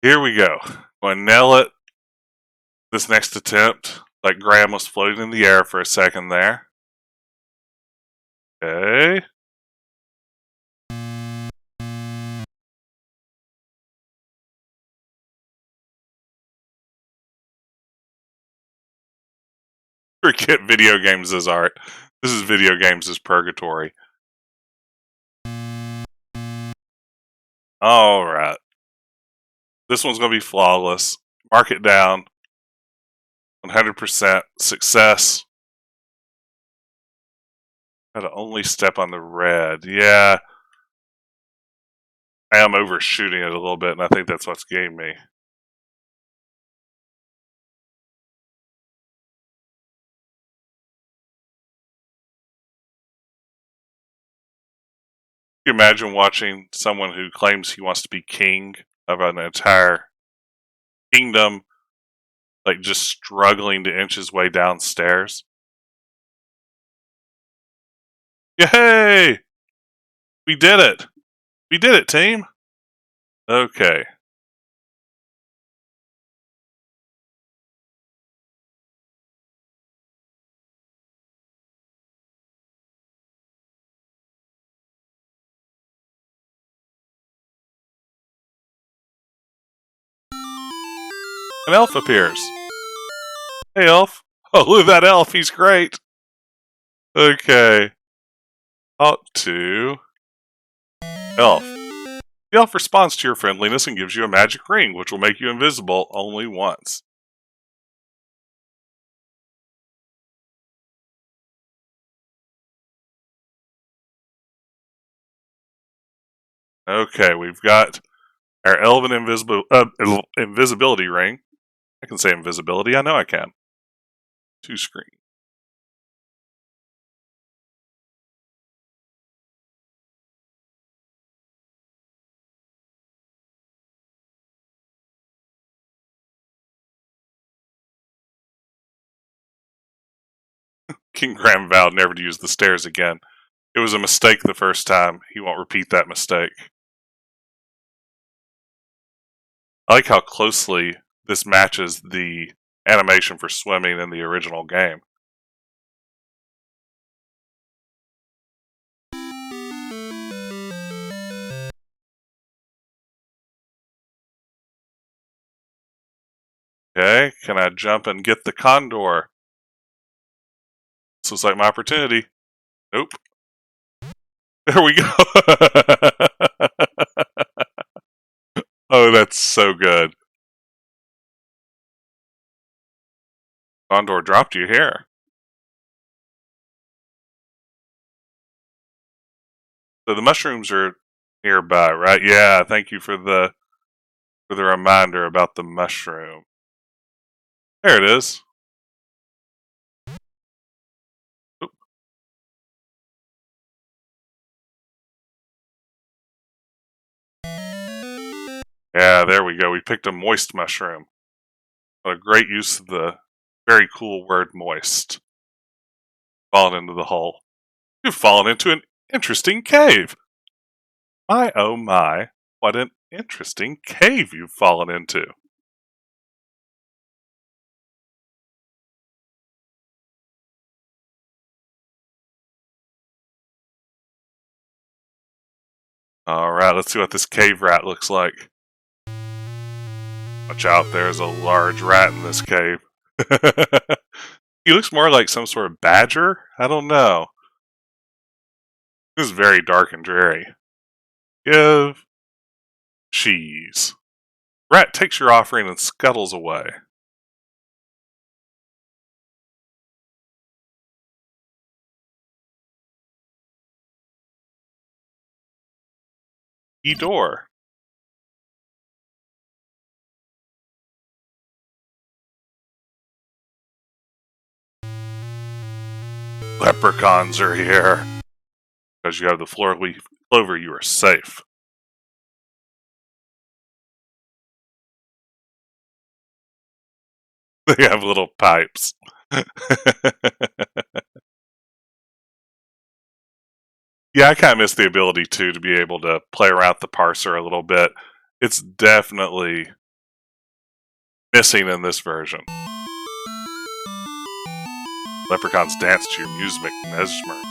Here we go. I'm going to nail it. This next attempt, like Graham was floating in the air for a second there. Okay. Forget video games as art. This is video games as purgatory. Alright. This one's going to be flawless. Mark it down. 100% success. Got to only step on the red. Yeah. I am overshooting it a little bit, and I think that's what's getting me. Can you imagine watching someone who claims he wants to be king of an entire kingdom, like just struggling to inch his way downstairs? Yay! We did it! We did it, team! Okay. An elf appears. Hey, elf. Oh, look at that elf. He's great. Okay. Up to elf. The elf responds to your friendliness and gives you a magic ring, which will make you invisible only once. Okay, we've got our elven invisibility ring. I can say invisibility. I know I can. 2 screen. King Graham vowed never to use the stairs again. It was a mistake the first time. He won't repeat that mistake. I like how closely this matches the animation for swimming in the original game. Okay, can I jump and get the condor? This looks like my opportunity. Nope. There we go. Oh, that's so good. Condor dropped you here. So the mushrooms are nearby, right? Yeah, thank you for the reminder about the mushroom. There it is. Oop. Yeah, there we go. We picked a moist mushroom. What a great use of the very cool word moist. Fallen into the hole. You've fallen into an interesting cave. My oh my, what an interesting cave you've fallen into. Alright, let's see what this cave rat looks like. Watch out, there's a large rat in this cave. He looks more like some sort of badger? I don't know. This is very dark and dreary. Give cheese. Rat takes your offering and scuttles away. Door. Leprechauns are here. Because you have the floor leaf clover, you are safe. They have little pipes. Yeah, I kind of miss the ability to be able to play around with the parser a little bit. It's definitely missing in this version. Leprechauns dance to your music, mesmer.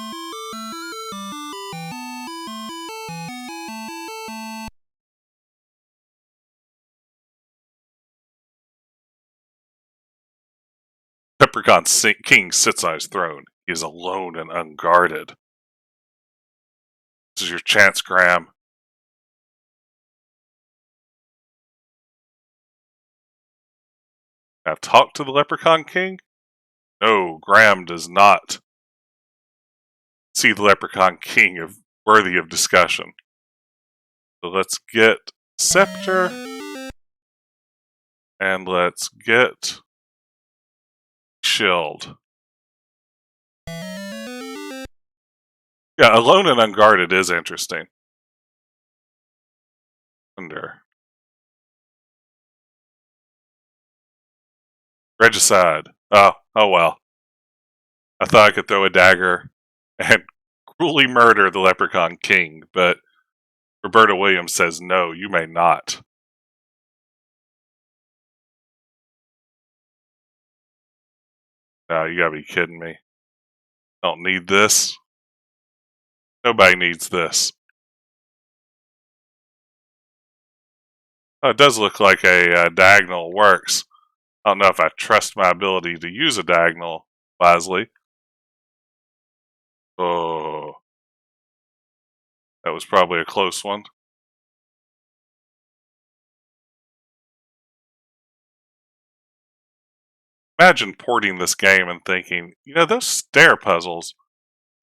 Leprechaun King sits on his throne. He is alone and unguarded. This is your chance, Graham. Now talk to the Leprechaun King? No, Graham does not see the Leprechaun King as worthy of discussion. So let's get Scepter. And let's get Shield. Yeah, alone and unguarded is interesting. Under. Regicide. Oh well. I thought I could throw a dagger and cruelly murder the Leprechaun King, but Roberta Williams says no, you may not. No, you gotta be kidding me. Don't need this. Nobody needs this. Oh, it does look like a diagonal works. I don't know if I trust my ability to use a diagonal wisely. Oh, that was probably a close one. Imagine porting this game and thinking, you know, those stair puzzles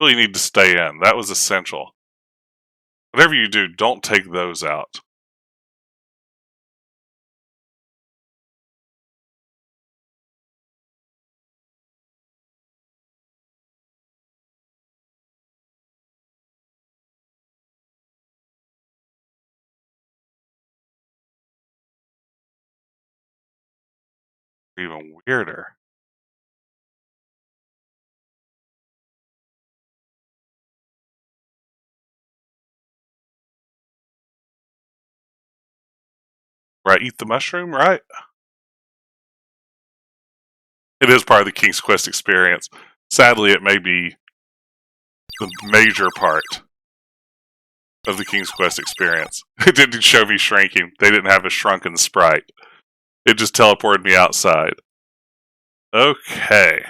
really need to stay in. That was essential. Whatever you do, don't take those out. Even weirder. Right, eat the mushroom, right? It is part of the King's Quest experience. Sadly, it may be the major part of the King's Quest experience. It didn't show me shrinking. They didn't have a shrunken sprite. It just teleported me outside. Okay.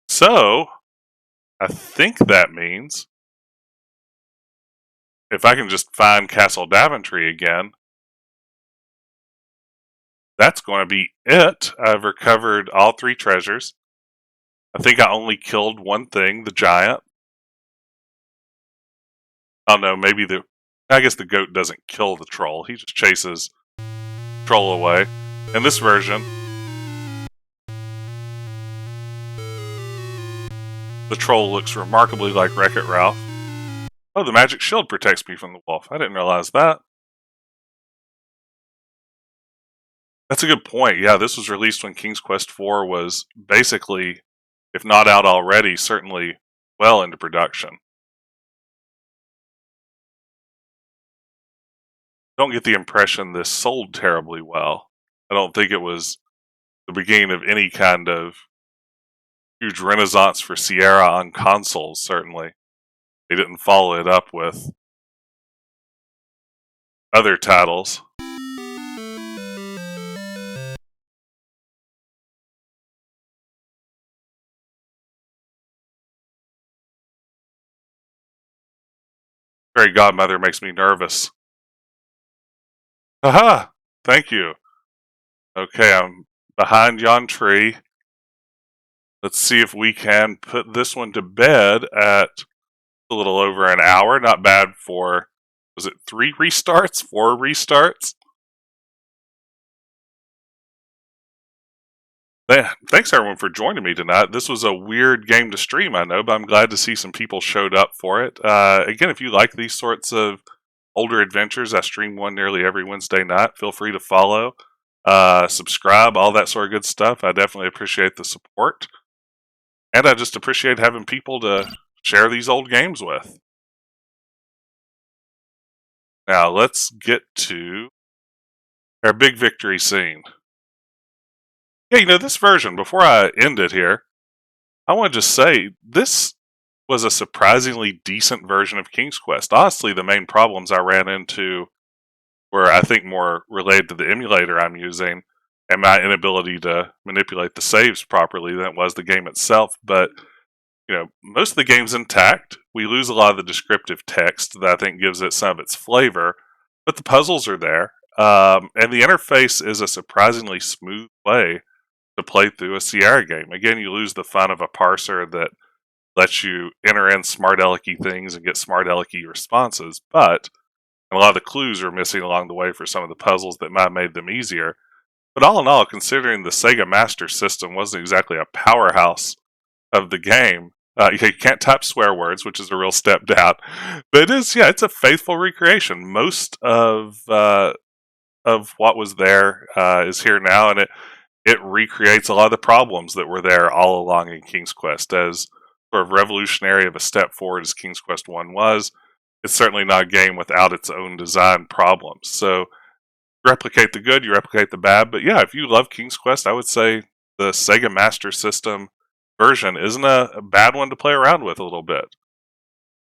So, I think that means if I can just find Castle Daventry again, that's going to be it. I've recovered all 3 treasures. I think I only killed one thing, the giant. Oh no, maybe I guess the goat doesn't kill the troll. He just chases troll away. In this version, the troll looks remarkably like Wreck-It Ralph. Oh, the magic shield protects me from the wolf. I didn't realize that. That's a good point. Yeah, this was released when King's Quest IV was basically, if not out already, certainly well into production. Don't get the impression this sold terribly well. I don't think it was the beginning of any kind of huge renaissance for Sierra on consoles, certainly. They didn't follow it up with other titles. Fairy Godmother makes me nervous. Aha! Thank you. Okay, I'm behind yon tree. Let's see if we can put this one to bed at a little over an hour. Not bad for, was it 3 restarts? 4 restarts? Thanks everyone for joining me tonight. This was a weird game to stream, I know, but I'm glad to see some people showed up for it. Again, if you like these sorts of older adventures, I stream one nearly every Wednesday night. Feel free to follow, subscribe, all that sort of good stuff. I definitely appreciate the support. And I just appreciate having people to share these old games with. Now, let's get to our big victory scene. Yeah, this version, before I end it here, I want to just say, this was a surprisingly decent version of King's Quest. Honestly, the main problems I ran into were, I think, more related to the emulator I'm using and my inability to manipulate the saves properly than it was the game itself. But, most of the game's intact. We lose a lot of the descriptive text that I think gives it some of its flavor, but the puzzles are there. And the interface is a surprisingly smooth way to play through a Sierra game. Again, you lose the fun of a parser that lets you enter in smart alecky things and get smart alecky responses, but a lot of the clues are missing along the way for some of the puzzles that might have made them easier. But all in all, considering the Sega Master System wasn't exactly a powerhouse of the game, you can't type swear words, which is a real step down. But it's a faithful recreation. Most of what was there is here now, and it recreates a lot of the problems that were there all along in King's Quest. As sort of revolutionary of a step forward as King's Quest 1 was, it's certainly not a game without its own design problems. So, replicate the good, you replicate the bad. But yeah, if you love King's Quest, I would say the Sega Master System version isn't a bad one to play around with a little bit.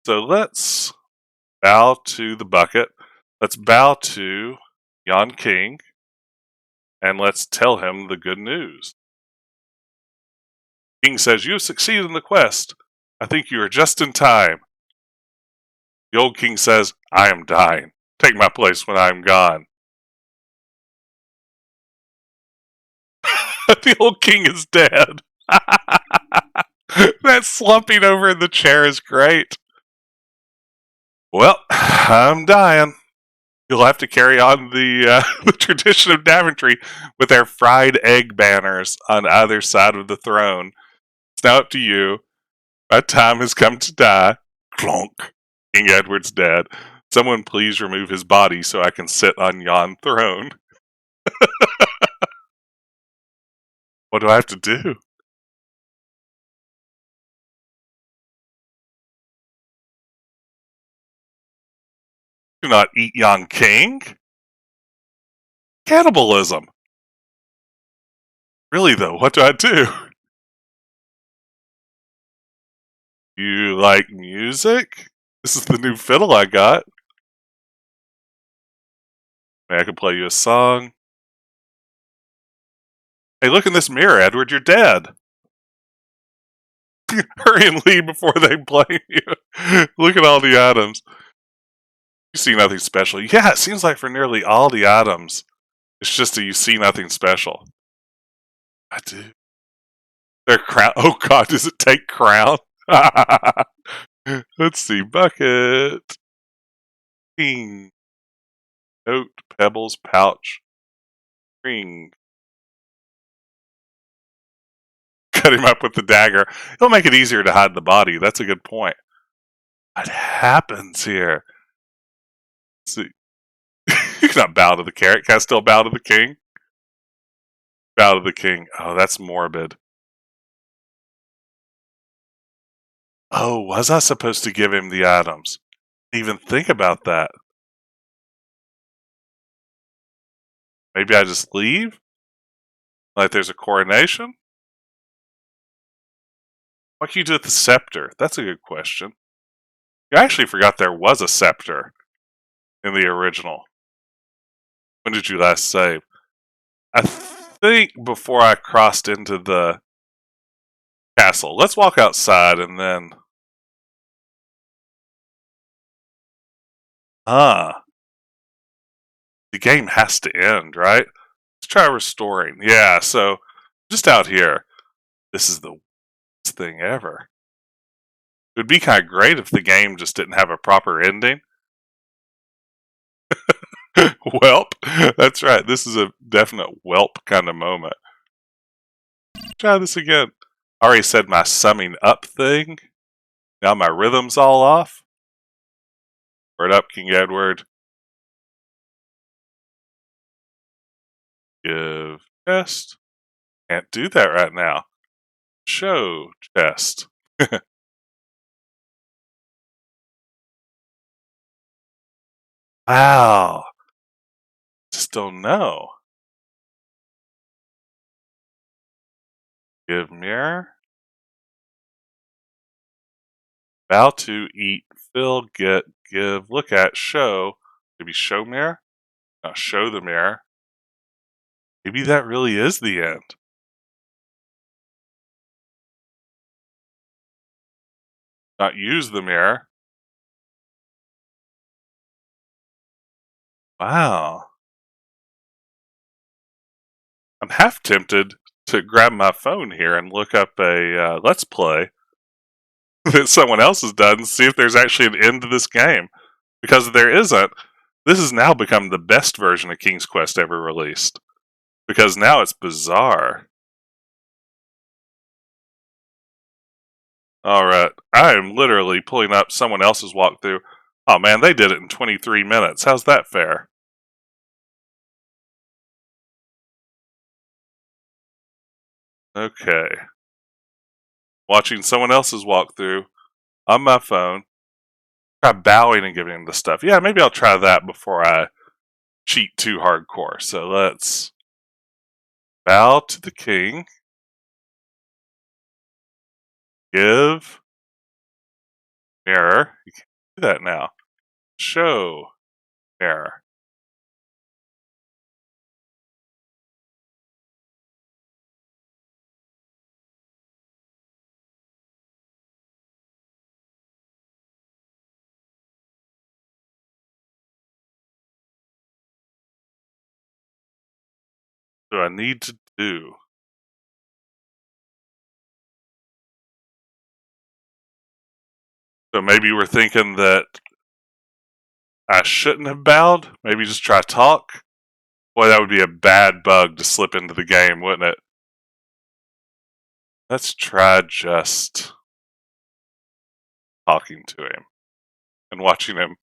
So let's bow to the bucket. Let's bow to Yon King. And let's tell him the good news. King says, "You have succeeded in the quest. I think you are just in time." The old king says, "I am dying. Take my place when I am gone." The old king is dead. That slumping over in the chair is great. Well, I'm dying. You'll have to carry on the tradition of Daventry with our fried egg banners on either side of the throne. It's now up to you. My time has come to die. Clonk. King Edward's dead. Someone please remove his body so I can sit on yon throne. What do I have to do? Do not eat yon king? Cannibalism. Really though, what do I do? You like music? This is the new fiddle I got. Maybe I can play you a song. Hey, look in this mirror, Edward, you're dead. Hurry and leave before they blame you. Look at all the items. You see nothing special. Yeah, it seems like for nearly all the items, it's just that you see nothing special. I do. Their crown. Oh god, does it take crown? Let's see. Bucket. King. Note, pebbles, pouch, ring. Cut him up with the dagger. It'll make it easier to hide the body. That's a good point. What happens here? Let's see. You cannot bow to the carrot. Can I still bow to the king? Bow to the king. Oh, that's morbid. Oh, was I supposed to give him the items? Even think about that. Maybe I just leave? Like there's a coronation? What can you do with the scepter? That's a good question. I actually forgot there was a scepter in the original. When did you last save? I think before I crossed into the castle. Let's walk outside and then... The game has to end, right? Let's try restoring. Yeah, so just out here. This is the worst thing ever. It would be kind of great if the game just didn't have a proper ending. Welp. That's right. This is a definite whelp kind of moment. Try this again. I already said my summing up thing. Now my rhythm's all off. Word up, King Edward. Give chest. Can't do that right now. Show chest. Wow. Just don't know. Give mirror. Bow to, eat, fill, get, give, look at, show. Maybe show mirror? Not show the mirror. Maybe that really is the end. Not use the mirror. Wow. I'm half tempted to grab my phone here and look up a Let's Play that someone else has done and see if there's actually an end to this game. Because if there isn't, this has now become the best version of King's Quest ever released. Because now it's bizarre. Alright, I am literally pulling up someone else's walkthrough. Oh man, they did it in 23 minutes. How's that fair? Okay. Watching someone else's walkthrough on my phone. Try bowing and giving him the stuff. Yeah, maybe I'll try that before I cheat too hardcore. So let's bow to the king. Give. Mirror. You can't do that now. Show. Mirror. What do I need to do? So maybe we're thinking that I shouldn't have bowed? Maybe just try talk? Boy, that would be a bad bug to slip into the game, wouldn't it? Let's try just talking to him and watching him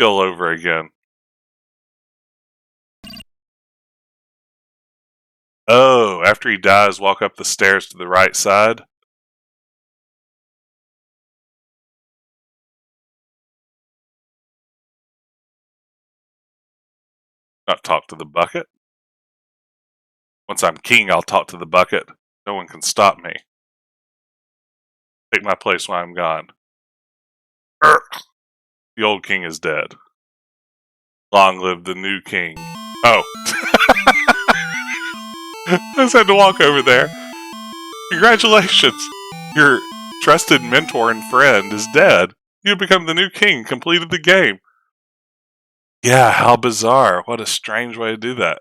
kill over again. Oh, after he dies, walk up the stairs to the right side. Not talk to the bucket. Once I'm king, I'll talk to the bucket. No one can stop me. Take my place while I'm gone. The old king is dead. Long live the new king. Oh. I just had to walk over there. Congratulations. Your trusted mentor and friend is dead. You have become the new king, completed the game. Yeah, how bizarre. What a strange way to do that.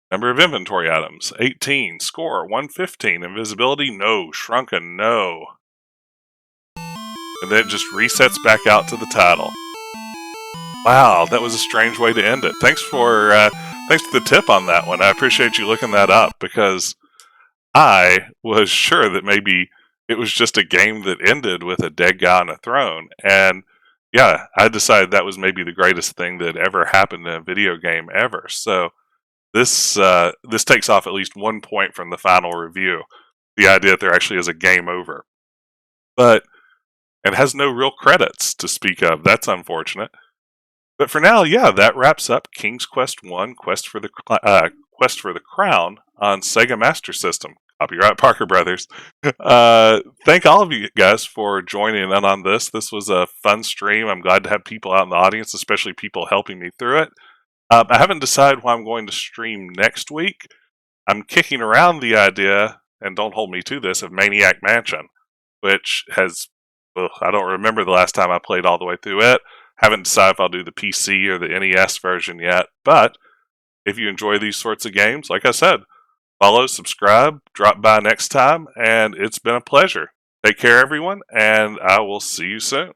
Number of inventory items, 18. Score, 115. Invisibility, no. Shrunken, no. And then it just resets back out to the title. Wow, that was a strange way to end it. Thanks for the tip on that one. I appreciate you looking that up because I was sure that maybe it was just a game that ended with a dead guy on a throne. And yeah, I decided that was maybe the greatest thing that ever happened in a video game ever. So this takes off at least 1 point from the final review. The idea that there actually is a game over, but it has no real credits to speak of. That's unfortunate. But for now, yeah, that wraps up King's Quest One: Quest for the Crown on Sega Master System. Copyright Parker Brothers. Thank all of you guys for joining in on this. This was a fun stream. I'm glad to have people out in the audience, especially people helping me through it. I haven't decided what I'm going to stream next week. I'm kicking around the idea, and don't hold me to this, of Maniac Mansion, which has, I don't remember the last time I played all the way through it. Haven't decided if I'll do the PC or the NES version yet, but if you enjoy these sorts of games, like I said, follow, subscribe, drop by next time, and it's been a pleasure. Take care, everyone, and I will see you soon.